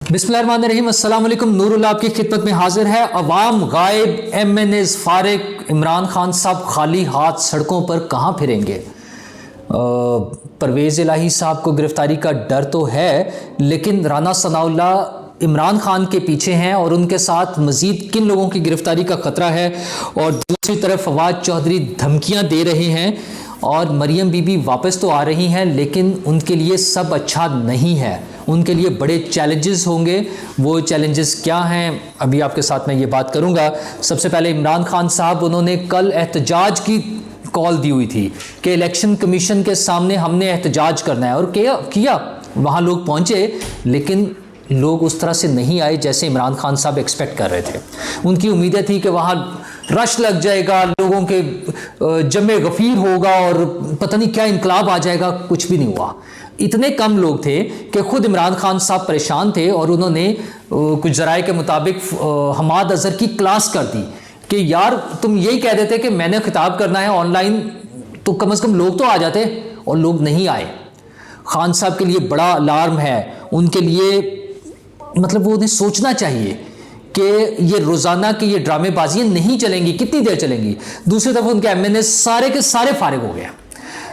बिस्मिल्लाहिर्रहमानिर्रहीम। अस्सलाम वालेकुम। नूरुल्लाह आपकी खिदमत में हाजिर है। अवाम गायब, MNAs फारिग, इमरान खान साहब खाली हाथ सड़कों पर कहाँ फिरेंगे। परवेज़ इलाही साहब को गिरफ्तारी का डर तो है, लेकिन राना सनाउल्लाह इमरान खान के पीछे हैं और उनके साथ मजीद किन लोगों की गिरफ्तारी का खतरा है। और दूसरी तरफ फवाद चौधरी धमकियां दे रहे हैं और मरियम बीबी वापस तो आ रही हैं, लेकिन उनके लिए सब अच्छा नहीं है। उनके लिए बड़े चैलेंजेस होंगे। वो चैलेंजेस क्या हैं, अभी आपके साथ मैं ये बात करूंगा। सबसे पहले इमरान खान साहब, उन्होंने कल एहतजाज की कॉल दी हुई थी कि इलेक्शन कमीशन के सामने हमने एहतजाज करना है, और किया। वहाँ लोग पहुँचे, लेकिन लोग उस तरह से नहीं आए जैसे इमरान खान साहब एक्सपेक्ट कर रहे थे। उनकी उम्मीदें थी कि वहाँ रश लग जाएगा, लोगों के जमे गफीर होगा और पता नहीं क्या इनकलाब आ जाएगा। कुछ भी नहीं हुआ। इतने कम लोग थे कि खुद इमरान खान साहब परेशान थे और उन्होंने कुछ ज़राए के मुताबिक हमाद अजहर की क्लास कर दी कि यार तुम यही कह देते कि मैंने खिताब करना है ऑनलाइन, तो कम से कम लोग तो आ जाते, और लोग नहीं आए। खान साहब के लिए बड़ा अलार्म है। उनके लिए मतलब वो उन्हें सोचना चाहिए कि ये रोज़ाना की ये ड्रामेबाजियाँ नहीं चलेंगी, कितनी देर चलेंगी। दूसरी तरफ उनके MNA सारे के सारे फारिग हो गए।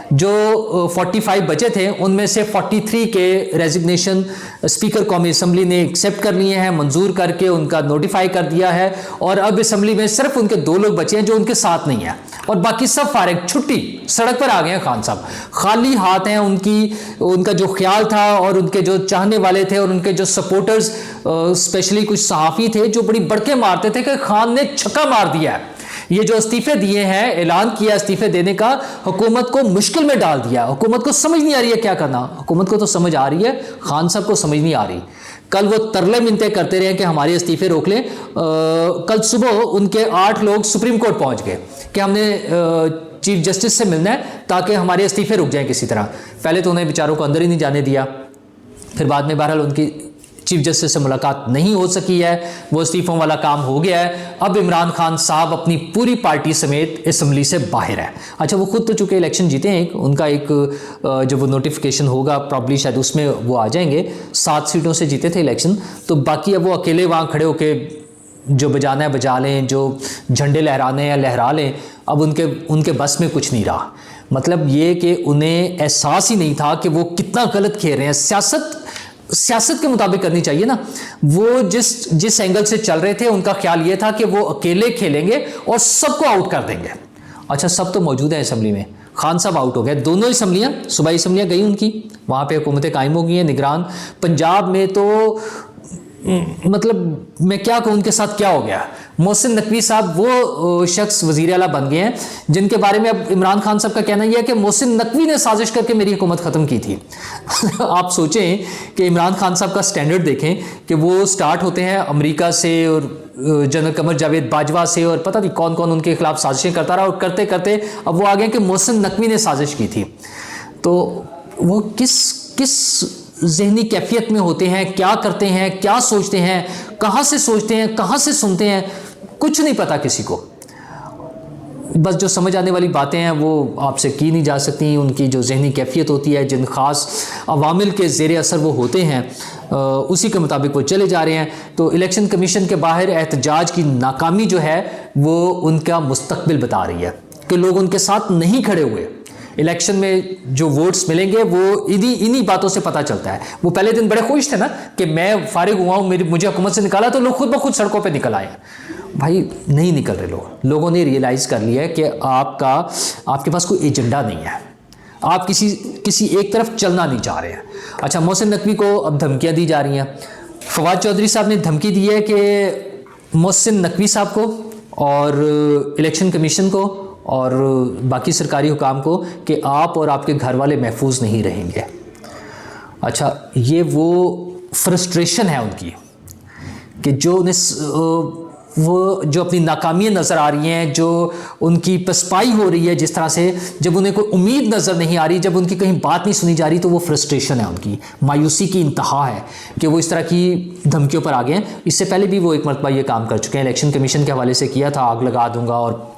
जो 45 बचे थे, उनमें से 43 के रेजिग्नेशन स्पीकर कौमी असम्बली ने एक्सेप्ट कर लिए हैं, मंजूर करके उनका नोटिफाई कर दिया है। और अब असम्बली में सिर्फ उनके 2 लोग बचे हैं जो उनके साथ नहीं है, और बाकी सब फारिग, छुट्टी, सड़क पर आ गए हैं। खान साहब खाली हाथ हैं। उनका जो ख्याल था और उनके जो चाहने वाले थे और उनके जो सपोर्टर्स, स्पेशली कुछ सहाफ़ी थे जो बड़ी बड़के मारते थे कि खान ने छक्का मार दिया है। ये जो इस्तीफे दिए हैं, ऐलान किया इस्तीफे देने का, हुकूमत को मुश्किल में डाल दिया। हुकूमत को समझ नहीं आ रही है क्या करना। हुकूमत को तो समझ आ रही है, खान साहब को समझ नहीं आ रही। कल वो तरले मिनते करते रहे कि हमारे इस्तीफे रोक लें। कल सुबह उनके 8 लोग सुप्रीम कोर्ट पहुंच गए कि हमने चीफ जस्टिस से मिलना है ताकि हमारे इस्तीफे रुक जाएं किसी तरह। पहले तो उन्हें बेचारों को अंदर ही नहीं जाने दिया, फिर बाद में बहरहाल उनकी चीफ जस्टिस से मुलाकात नहीं हो सकी है, वो इस्तीफों वाला काम हो गया है। अब इमरान खान साहब अपनी पूरी पार्टी समेत असम्बली से बाहर है। अच्छा, वो खुद तो चूंकि इलेक्शन जीते हैं, उनका एक जब वो नोटिफिकेशन होगा प्रॉब्ली शायद उसमें वो आ जाएंगे। 7 सीटों से जीते थे इलेक्शन, तो बाकी अब वो अकेले वहाँ खड़े होके जो बजाना है बजा लें, जो झंडे लहराने हैं लहरा लें। अब उनके बस में कुछ नहीं रहा। मतलब ये कि उन्हें एहसास ही नहीं था कि वो कितना गलत खेल रहे हैं। सियासत के मुताबिक करनी चाहिए ना। वो जिस एंगल से चल रहे थे, उनका ख्याल ये था कि वो अकेले खेलेंगे और सबको आउट कर देंगे। अच्छा, सब तो मौजूद है असम्बली में, खान साहब आउट हो गए। दोनों असम्बलियाँ, सूबाई असम्बलियाँ गई उनकी, वहाँ पे हुकूमतें कायम हो गई हैं, निगरान। पंजाब में तो मतलब मैं क्या कहूँ उनके साथ क्या हो गया। मोहसिन नकवी साहब वो शख्स वज़ीर आला बन गए हैं जिनके बारे में अब इमरान खान साहब का कहना यह है कि मोहसिन नकवी ने साजिश करके मेरी हुकूमत ख़त्म की थी। आप सोचें कि इमरान खान साहब का स्टैंडर्ड देखें कि वो स्टार्ट होते हैं अमेरिका से और जनरल कमर जावेद बाजवा से, और पता नहीं कौन कौन उनके खिलाफ साजिशें करता रहा, और करते करते अब वो आ गए कि मोहसिन नकवी ने साजिश की थी। तो वो किस ज़हनी कैफियत में होते हैं, क्या करते हैं, क्या सोचते हैं, कहाँ से सोचते हैं, कहाँ से सुनते हैं, कुछ नहीं पता किसी को। बस जो समझ आने वाली बातें हैं वो आपसे की नहीं जा सकती। उनकी जो ज़हनी कैफियत होती है, जिन ख़ास अवामिल के ज़ेर असर वो होते हैं, उसी के मुताबिक वो चले जा रहे हैं। तो इलेक्शन कमीशन के बाहर एहतजाज की नाकामी जो है वो उनका मुस्तकबिल बता रही है कि लोग उनके साथ नहीं खड़े हुए। इलेक्शन में जो वोट्स मिलेंगे वो इन्हीं बातों से पता चलता है। वो पहले दिन बड़े खुश थे ना कि मैं फारिग हुआ हूँ, मुझे हुकूमत से निकाला, तो लोग खुद ब खुद सड़कों पे निकल आए। भाई नहीं निकल रहे लोगों ने रियलाइज़ कर लिया है कि आपके पास कोई एजेंडा नहीं है, आप किसी एक तरफ चलना नहीं चाह रहे हैं। अच्छा, मोहसिन नकवी को अब धमकियाँ दी जा रही हैं। फवाद चौधरी साहब ने धमकी दी है कि मोहसिन नकवी साहब को और इलेक्शन कमीशन को और बाकी सरकारी हुकाम को कि आप और आपके घर वाले महफूज नहीं रहेंगे। अच्छा, ये वो फ्रस्ट्रेशन है उनकी कि वो जो अपनी नाकामियाँ नज़र आ रही हैं, जो उनकी पसपाई हो रही है, जिस तरह से जब उन्हें कोई उम्मीद नज़र नहीं आ रही, जब उनकी कहीं बात नहीं सुनी जा रही, तो वो फ्रस्ट्रेशन है उनकी, मायूसी की इंतहा है कि वो इस तरह की धमकियों पर आ गए हैं। इससे पहले भी वो एक मरतबा ये काम कर चुके हैं, इलेक्शन कमीशन के हवाले से किया था, आग लगा दूंगा और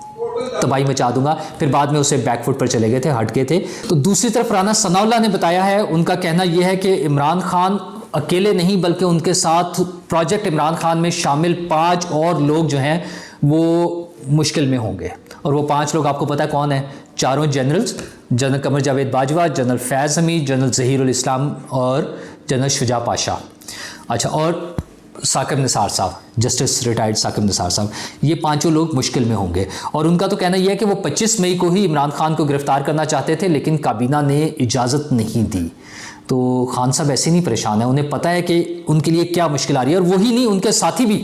तबाही मचा दूंगा, फिर बाद में उसे बैकफुट पर चले गए थे, हट गए थे। तो दूसरी तरफ राना सनाउल्लाह ने बताया है, उनका कहना यह है कि इमरान खान अकेले नहीं बल्कि उनके साथ प्रोजेक्ट इमरान खान में शामिल 5 और लोग जो हैं वो मुश्किल में होंगे। और वो 5 लोग आपको पता है कौन है? चारों generals, general Qamar Javed Bajwa, general फैज़ हमीद, जनरल ज़हीरुल इस्लाम और जनरल शुजा पाशा। अच्छा, और साकिब निसार साहब, जस्टिस रिटायर्ड साकिब निसार साहब, ये 5 लोग मुश्किल में होंगे। और उनका तो कहना यह है कि वो 25 मई को ही इमरान खान को गिरफ्तार करना चाहते थे, लेकिन काबीना ने इजाज़त नहीं दी। तो खान साहब ऐसे नहीं परेशान है, उन्हें पता है कि उनके लिए क्या मुश्किल आ रही है। और वही नहीं, उनके साथी भी,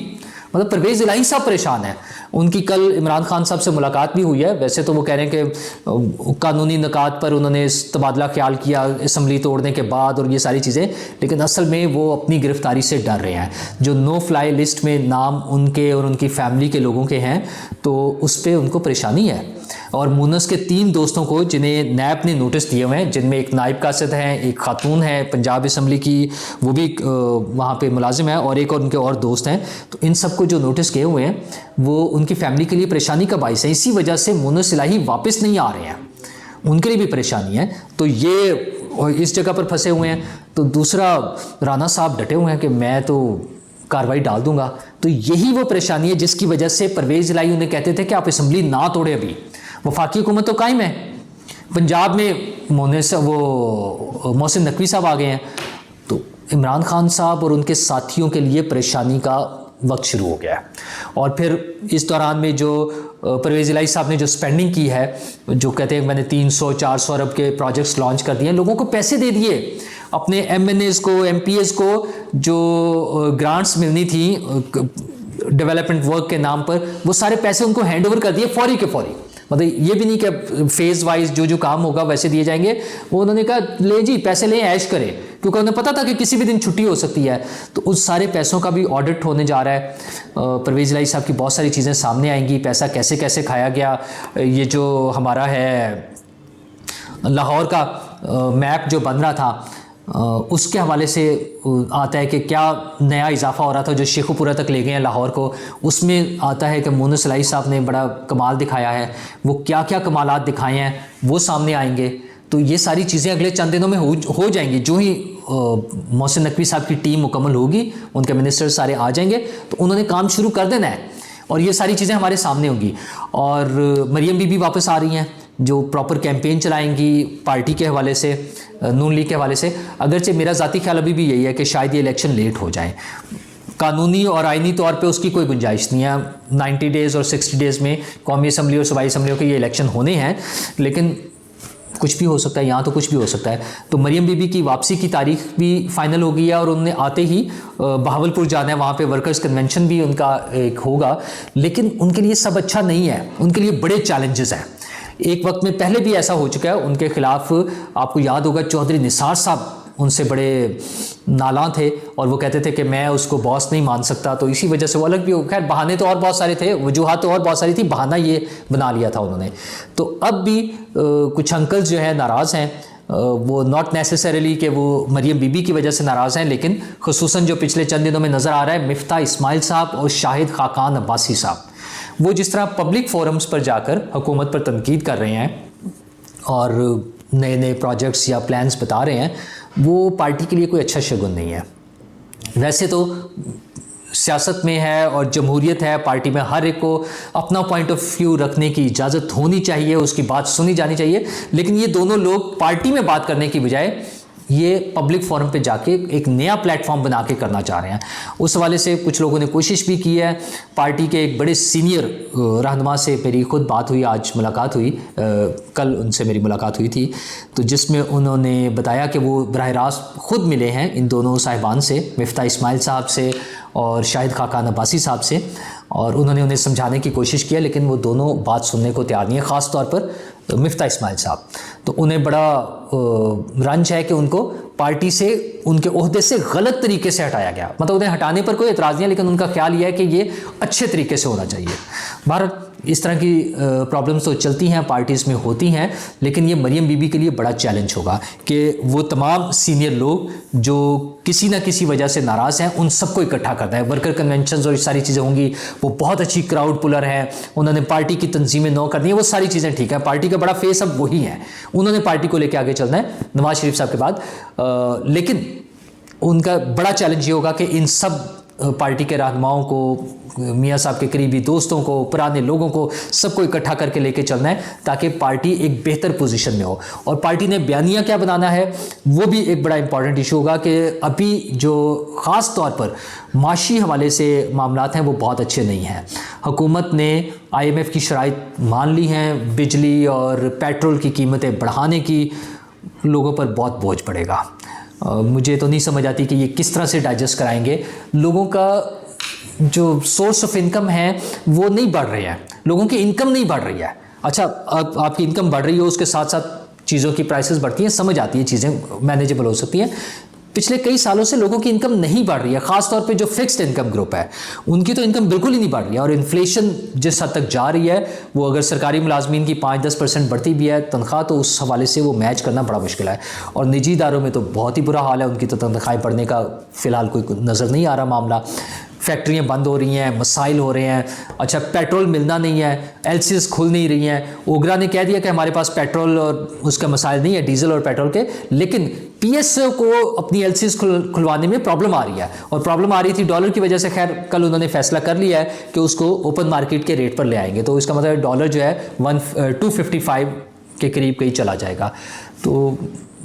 मतलब परवेज़ इलाही साहब परेशान है। उनकी कल इमरान खान साहब से मुलाकात भी हुई है। वैसे तो वो कह रहे हैं कि कानूनी निकात पर उन्होंने तबादला ख्याल किया असम्बली तोड़ने के बाद और ये सारी चीज़ें, लेकिन असल में वो अपनी गिरफ्तारी से डर रहे हैं। जो नो फ्लाई लिस्ट में नाम उनके और उनकी फैमिली के लोगों के हैं, तो उस पर उनको परेशानी है। और मुनस के 3 दोस्तों को जिन्हें नैब ने नोटिस दिए हुए हैं, जिनमें एक नायब कासिद हैं, एक खातून है पंजाब असम्बली की, वो भी वहाँ पे मुलाजिम है, और एक और उनके और दोस्त हैं। तो इन सबको जो नोटिस किए हुए हैं वो उनकी फैमिली के लिए परेशानी का बाइस है। इसी वजह से मुनस इलाही वापस नहीं आ रहे हैं, उनके लिए भी परेशानी है। तो ये इस जगह पर फंसे हुए हैं। तो दूसरा, राना साहब डटे हुए हैं कि मैं तो कार्रवाई डाल दूंगा। तो यही वो परेशानी है जिसकी वजह से परवेज़ इलाही उन्हें कहते थे कि आप असम्बली ना तोड़े, अभी वफाकी हुकूमत तो कायम है। पंजाब में मोहसिन नकवी साहब आ गए हैं। तो इमरान खान साहब और उनके साथियों के लिए परेशानी का वक्त शुरू हो गया है। और फिर इस दौरान में जो परवेज़ इलाही साहब ने जो स्पेंडिंग की है, जो कहते हैं मैंने 300-400 अरब के प्रोजेक्ट्स लॉन्च कर दिए, लोगों को पैसे दे दिए, अपने MNAs को, MPs को जो ग्रांट्स मिलनी थी डेवलपमेंट वर्क के नाम पर, वो सारे पैसे उनको हैंड ओवर कर दिए फौरी के फौरी। मतलब ये भी नहीं कि फेज वाइज जो काम होगा वैसे दिए जाएंगे। वो उन्होंने कहा ले जी पैसे लें, ऐश करें, क्योंकि उन्हें पता था कि किसी भी दिन छुट्टी हो सकती है। तो उस सारे पैसों का भी ऑडिट होने जा रहा है। परवेज़ इलाही साहब की बहुत सारी चीज़ें सामने आएंगी, पैसा कैसे कैसे खाया गया। ये जो हमारा है लाहौर का मैप जो बन रहा था, उसके हवाले से आता है कि क्या नया इजाफा हो रहा था जो शेखुपुरा तक ले गए हैं लाहौर को। उसमें आता है कि मुनस इलाही साहब ने बड़ा कमाल दिखाया है। वो क्या क्या कमालात दिखाए हैं वो सामने आएंगे। तो ये सारी चीज़ें अगले चंद दिनों में हो जाएंगी। जो ही मोहसिन नकवी साहब की टीम मुकम्मल होगी, उनके मिनिस्टर सारे आ जाएंगे, तो उन्होंने काम शुरू कर देना है और ये सारी चीज़ें हमारे सामने होंगी। और मरियम बीबी वापस आ रही हैं जो प्रॉपर कैंपेन चलाएंगी पार्टी के हवाले से, नून लीग के हवाले से। अगरचे मेरा ज़ाती ख्याल अभी भी यही है कि शायद ये इलेक्शन लेट हो जाए। कानूनी और आइनी तौर पे उसकी कोई गुंजाइश नहीं है। 90 डेज़ और 60 डेज़ में कौमी असम्बली और सूबाई असम्बलियों के ये इलेक्शन होने हैं, लेकिन कुछ भी हो सकता है, यहाँ तो कुछ भी हो सकता है। तो मरियम बीबी की वापसी की तारीख भी फाइनल हो गई है और उन्होंने आते ही बहावलपुर जाना है, वहाँ पे वर्कर्स कन्वेंशन भी उनका एक होगा। लेकिन उनके लिए सब अच्छा नहीं है, उनके लिए बड़े चैलेंजेस हैं। एक वक्त में पहले भी ऐसा हो चुका है, उनके खिलाफ आपको याद होगा चौधरी निसार साहब उनसे बड़े नालां थे और वो कहते थे कि मैं उसको बॉस नहीं मान सकता, तो इसी वजह से वो अलग भी हो। खैर बहाने तो और बहुत सारे थे, वजूहात तो और बहुत सारी थी, बहाना ये बना लिया था उन्होंने। तो अब भी कुछ अंकल्स जो है नाराज़ हैं, वो नॉट नेसेसरीली कि वो मरियम बीबी की वजह से नाराज़ हैं, लेकिन खुसूसन जो पिछले चंद दिनों में नज़र आ रहा है मिफ्ता इस्माइल साहब और शाहिद खाकान अब्बासी साहब, वो जिस तरह पब्लिक फोरम्स पर जाकर हुकूमत पर तनकीद कर रहे हैं और नए नए प्रोजेक्ट्स या प्लान्स बता रहे हैं, वो पार्टी के लिए कोई अच्छा शगुन नहीं है। वैसे तो सियासत में है और जमहूरियत है, पार्टी में हर एक को अपना पॉइंट ऑफ व्यू रखने की इजाज़त होनी चाहिए, उसकी बात सुनी जानी चाहिए। लेकिन ये दोनों लोग पार्टी में बात करने की बजाय ये पब्लिक फोरम पे जाके एक नया प्लेटफॉर्म बना के करना चाह रहे हैं। उस हवाले से कुछ लोगों ने कोशिश भी की है। पार्टी के एक बड़े सीनियर रहनुमा से मेरी खुद बात हुई, आज मुलाकात हुई, कल उनसे मेरी मुलाकात हुई थी, तो जिसमें उन्होंने बताया कि वो बराह रास्त खुद मिले हैं इन दोनों साहिबान से, मिफ्ता इस्माइल साहब से और शाहिद खाकान अब्बासी साहब से, और उन्होंने उन्हें समझाने की कोशिश किया, लेकिन वो दोनों बात सुनने को तैयार नहीं है, ख़ास तौर पर मिफ्ता इस्माइल साहब। तो उन्हें बड़ा रंज है कि उनको पार्टी से, उनके ओहदे से गलत तरीके से हटाया गया। मतलब उन्हें हटाने पर कोई एतराज़ नहीं है, लेकिन उनका ख्याल यह है कि ये अच्छे तरीके से होना चाहिए। भारत इस तरह की प्रॉब्लम्स तो चलती हैं, पार्टीज़ में होती हैं, लेकिन ये मरियम बीबी के लिए बड़ा चैलेंज होगा कि वो तमाम सीनियर लोग जो किसी ना किसी वजह से नाराज़ हैं, उन सबको इकट्ठा करना है। वर्कर कन्वेंशन और ये सारी चीज़ें होंगी, वो बहुत अच्छी क्राउड पुलर है, उन्होंने पार्टी की तंजीमें नौ करनी है, वो सारी चीज़ें ठीक है। पार्टी का बड़ा फेस अब वही है, उन्होंने पार्टी को लेकर आगे चलना है नवाज शरीफ साहब के बाद। लेकिन उनका बड़ा चैलेंज ये होगा कि इन सब पार्टी के रहनुमाओं को, मियाँ साहब के करीबी दोस्तों को, पुराने लोगों को, सबको इकट्ठा करके लेके चलना है ताकि पार्टी एक बेहतर पोजीशन में हो। और पार्टी ने बयानिया क्या बनाना है वो भी एक बड़ा इंपॉर्टेंट इशू होगा कि अभी जो ख़ास तौर पर माशी हवाले से मामलात हैं वो बहुत अच्छे नहीं हैं। हुकूमत ने IMF की शराइत मान ली हैं, बिजली और पेट्रोल की कीमतें बढ़ाने की, लोगों पर बहुत बोझ पड़ेगा। मुझे तो नहीं समझ आती कि ये किस तरह से डाइजेस्ट कराएंगे। लोगों का जो सोर्स ऑफ इनकम है वो नहीं बढ़ रही है, लोगों की इनकम नहीं बढ़ रही है। अच्छा, अब आपकी इनकम बढ़ रही हो, उसके साथ साथ चीज़ों की प्राइसेस बढ़ती हैं, समझ आती है, चीज़ें मैनेजेबल हो सकती हैं। पिछले कई सालों से लोगों की इनकम नहीं बढ़ रही है, ख़ास तौर पे जो फिक्स्ड इनकम ग्रुप है उनकी तो इनकम बिल्कुल ही नहीं बढ़ रही है। और इन्फ्लेशन जिस हद तक जा रही है वो, अगर सरकारी मुलाजमीन की 5-10% बढ़ती भी है तनख्वाह, तो उस हवाले से वो मैच करना बड़ा मुश्किल है। और निजी इदारों में तो बहुत ही बुरा हाल है, उनकी तो तनख्वाहें बढ़ने का फ़िलहाल कोई नज़र नहीं आ रहा मामला। फैक्ट्रियाँ बंद हो रही हैं, मसाइल हो रहे हैं। अच्छा, पेट्रोल मिलना नहीं है, LCs खुल नहीं रही हैं। ओगरा ने कह दिया कि हमारे पास पेट्रोल और उसका मसाइल नहीं है, डीजल और पेट्रोल के, लेकिन PSO को अपनी LCs खुलवाने में प्रॉब्लम आ रही है। और प्रॉब्लम आ रही थी डॉलर की वजह से। खैर, कल उन्होंने फैसला कर लिया है कि उसको ओपन मार्केट के रेट पर ले आएंगे, तो इसका मतलब डॉलर जो है 255 के करीब कहीं चला जाएगा। तो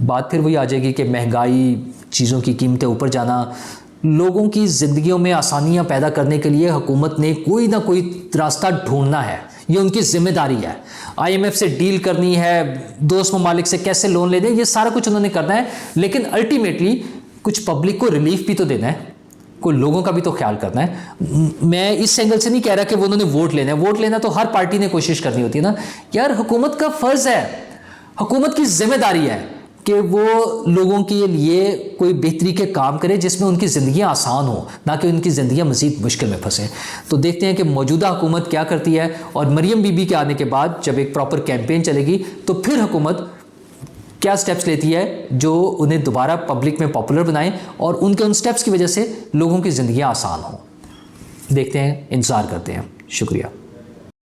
बात फिर वही आ जाएगी कि महंगाई, चीज़ों की कीमतें ऊपर जाना। लोगों की ज़िंदगियों में आसानियां पैदा करने के लिए हुकूमत ने कोई ना कोई रास्ता ढूंढना है, ये उनकी जिम्मेदारी है। IMF से डील करनी है, दोस्त ममालिक से कैसे लोन लेने, ये सारा कुछ उन्होंने करना है। लेकिन अल्टीमेटली कुछ पब्लिक को रिलीफ भी तो देना है, कोई लोगों का भी तो ख्याल करना है। मैं इस एंगल से नहीं कह रहा कि वो उन्होंने वोट लेना है, वोट लेना तो हर पार्टी ने कोशिश करनी होती है ना यार। हुकूमत का फ़र्ज़ है, हुकूमत की जिम्मेदारी है कि वो लोगों के लिए कोई बेहतरी के काम करे जिसमें उनकी ज़िंदगियां आसान हो, ना कि उनकी ज़िंदगियां मज़ीद मुश्किल में फंसें। तो देखते हैं कि मौजूदा हुकूमत क्या करती है। और मरियम बीबी के आने के बाद जब एक प्रॉपर कैंपेन चलेगी तो फिर हुकूमत क्या स्टेप्स लेती है जो उन्हें दोबारा पब्लिक में पॉपुलर बनाएं और उनके उन स्टेप्स की वजह से लोगों की ज़िंदगियाँ आसान हों। देखते हैं, इंतज़ार करते हैं। शुक्रिया।